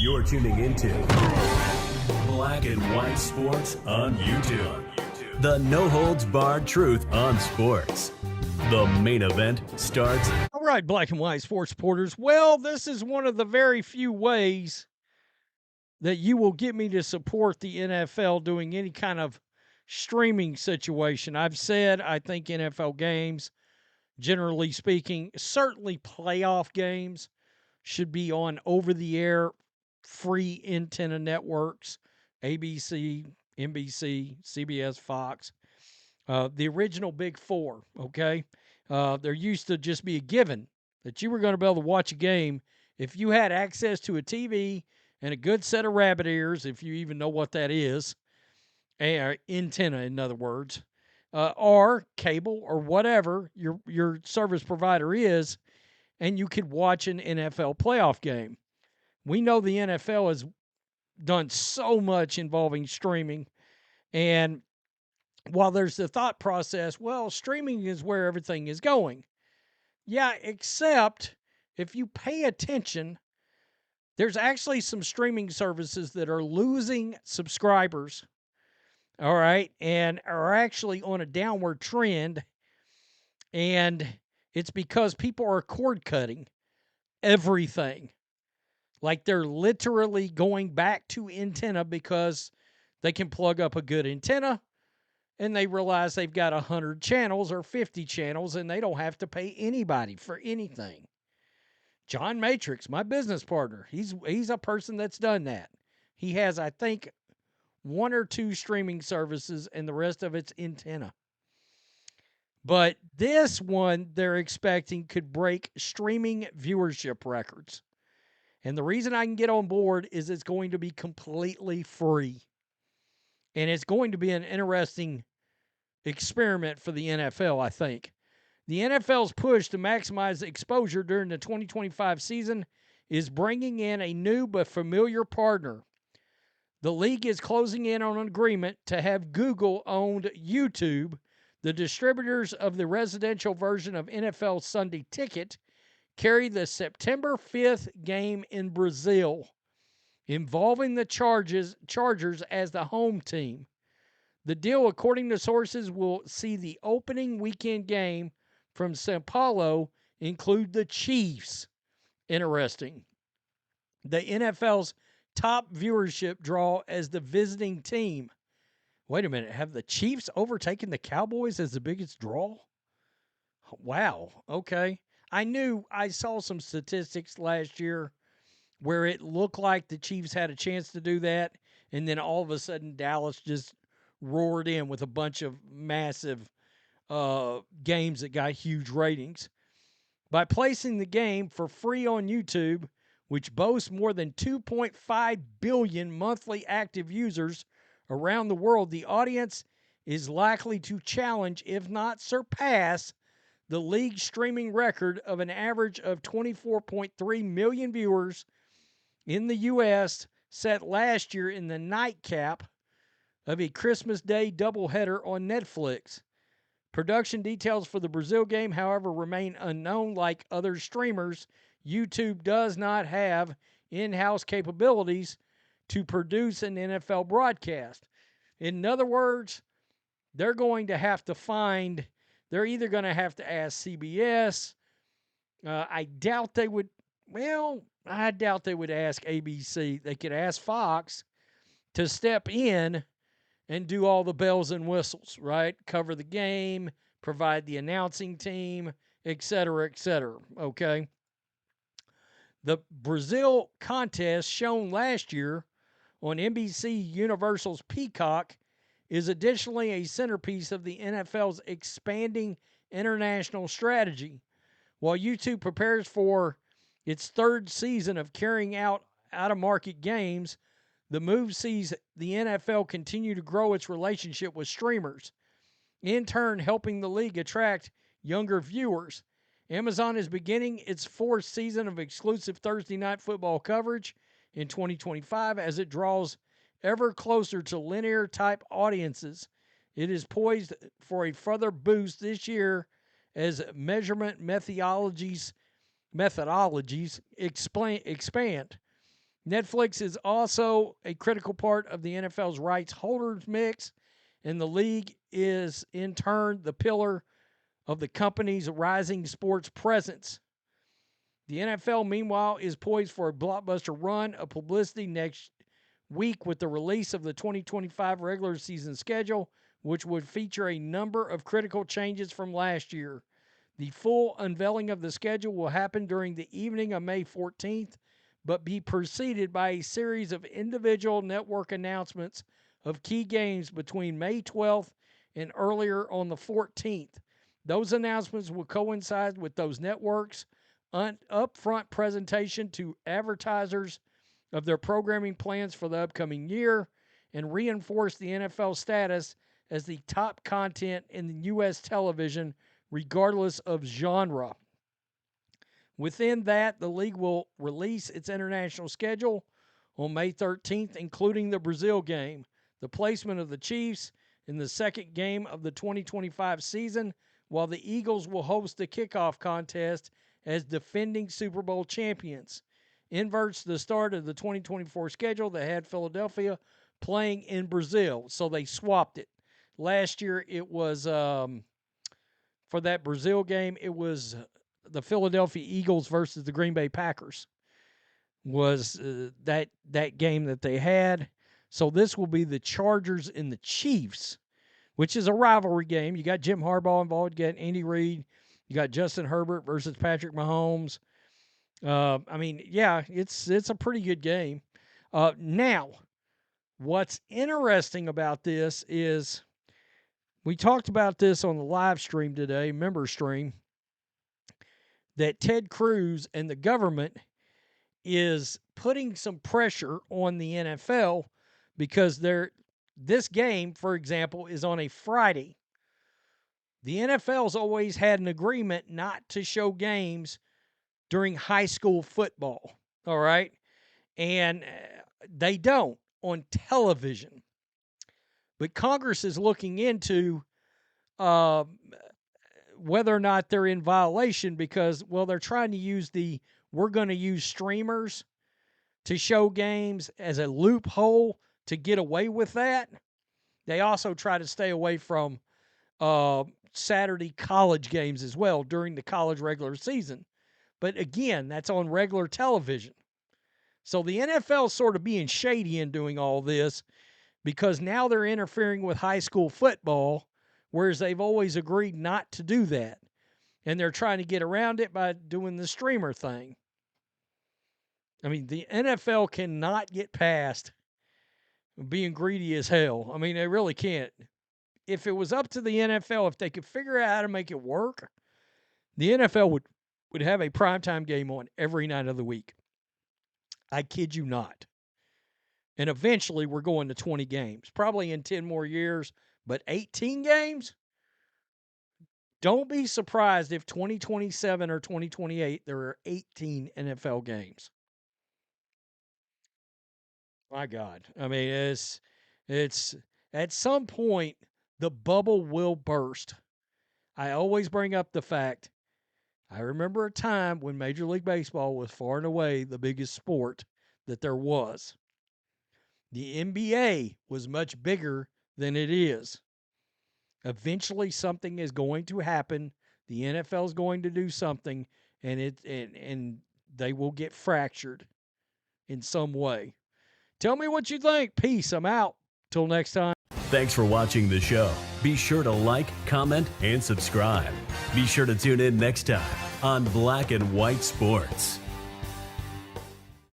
You're tuning into Black and White Sports on YouTube. The no-holds-barred truth on sports. The main event starts. All right, Black and White Sports supporters. Well, this is one of the very few ways that you will get me to support the NFL doing any kind of streaming situation. I've said I think NFL games, generally speaking, certainly playoff games, should be on over-the-air free antenna networks, ABC, NBC, CBS, Fox, the original Big Four, okay? There used to just be a given that you were going to be able to watch a game if you had access to a TV and a good set of rabbit ears, if you even know what that is, antenna, in other words, or cable or whatever your service provider is, and you could watch an NFL playoff game. We know the NFL has done so much involving streaming, and while there's the thought process, well, streaming is where everything is going. Yeah, except if you pay attention, there's actually some streaming services that are losing subscribers, all right, and are actually on a downward trend, and it's because people are cord cutting everything. Like they're literally going back to antenna because they can plug up a good antenna and they realize they've got 100 channels or 50 channels and they don't have to pay anybody for anything. John Matrix, my business partner, he's a person that's done that. He has, I think, one or two streaming services and the rest of it's antenna. But this one they're expecting could break streaming viewership records. And the reason I can get on board is it's going to be completely free. And it's going to be an interesting experiment for the NFL, I think. The NFL's push to maximize exposure during the 2025 season is bringing in a new but familiar partner. The league is closing in on an agreement to have Google-owned YouTube, the distributors of the residential version of NFL Sunday Ticket, carry the September 5th game in Brazil, involving the Chargers as the home team. The deal, according to sources, will see the opening weekend game from São Paulo include the Chiefs. Interesting. The NFL's top viewership draw as the visiting team. Wait a minute, have the Chiefs overtaken the Cowboys as the biggest draw? Wow, okay. I saw some statistics last year where it looked like the Chiefs had a chance to do that, and then all of a sudden Dallas just roared in with a bunch of massive games that got huge ratings. By placing the game for free on YouTube, which boasts more than 2.5 billion monthly active users around the world, the audience is likely to challenge, if not surpass, the league's streaming record of an average of 24.3 million viewers in the U.S. set last year in the nightcap of a Christmas Day doubleheader on Netflix. Production details for the Brazil game, however, remain unknown. Like other streamers, YouTube does not have in-house capabilities to produce an NFL broadcast. In other words, they're going to have to find... They're either going to have to ask CBS. I doubt they would ask ABC. They could ask Fox to step in and do all the bells and whistles, right? Cover the game, provide the announcing team, et cetera, okay? The Brazil contest shown last year on NBC Universal's Peacock is additionally a centerpiece of the NFL's expanding international strategy. While YouTube prepares for its third season of carrying out out-of-market games, the move sees the NFL continue to grow its relationship with streamers, in turn helping the league attract younger viewers. Amazon is beginning its fourth season of exclusive Thursday night football coverage in 2025 as it draws ever closer to linear-type audiences. It is poised for a further boost this year as measurement methodologies methodologies expand. Netflix is also a critical part of the NFL's rights holders mix, and the league is, in turn, the pillar of the company's rising sports presence. The NFL, meanwhile, is poised for a blockbuster run of publicity next week with the release of the 2025 regular season schedule, which would feature a number of critical changes from last year. The full unveiling of the schedule will happen during the evening of May 14th, but be preceded by a series of individual network announcements of key games between May 12th and earlier on the 14th. Those announcements will coincide with those networks' upfront presentation to advertisers of their programming plans for the upcoming year and reinforce the NFL's status as the top content in U.S. television, regardless of genre. Within that, the league will release its international schedule on May 13th, including the Brazil game, the placement of the Chiefs in the second game of the 2025 season, while the Eagles will host the kickoff contest as defending Super Bowl champions. Inverts the start of the 2024 schedule that had Philadelphia playing in Brazil, so they swapped it. Last year, it was, for that Brazil game, it was the Philadelphia Eagles versus the Green Bay Packers was that game that they had. So this will be the Chargers and the Chiefs, which is a rivalry game. You got Jim Harbaugh involved. You got Andy Reid. You got Justin Herbert versus Patrick Mahomes. It's a pretty good game. Now, what's interesting about this is we talked about this on the live stream today, member stream, that Ted Cruz and the government is putting some pressure on the NFL because this game, for example, is on a Friday. The NFL's always had an agreement not to show games during high school football, all right? And they don't on television. But Congress is looking into whether or not they're in violation because, well, they're trying to use we're going to use streamers to show games as a loophole to get away with that. They also try to stay away from Saturday college games as well during the college regular season. But again, that's on regular television. So the NFL is sort of being shady in doing all this because now they're interfering with high school football, whereas they've always agreed not to do that. And they're trying to get around it by doing the streamer thing. I mean, the NFL cannot get past being greedy as hell. I mean, they really can't. If it was up to the NFL, if they could figure out how to make it work, the NFL would have a primetime game on every night of the week. I kid you not. And eventually we're going to 20 games, probably in 10 more years, but 18 games? Don't be surprised if 2027 or 2028 there are 18 NFL games. My God. I mean, it's at some point the bubble will burst. I always bring up the fact I remember a time when Major League Baseball was far and away the biggest sport that there was. The NBA was much bigger than it is. Eventually something is going to happen. The NFL is going to do something and they will get fractured in some way. Tell me what you think. Peace. I'm out. Till next time. Thanks for watching the show. Be sure to like, comment, and subscribe. Be sure to tune in next time on Black and White Sports.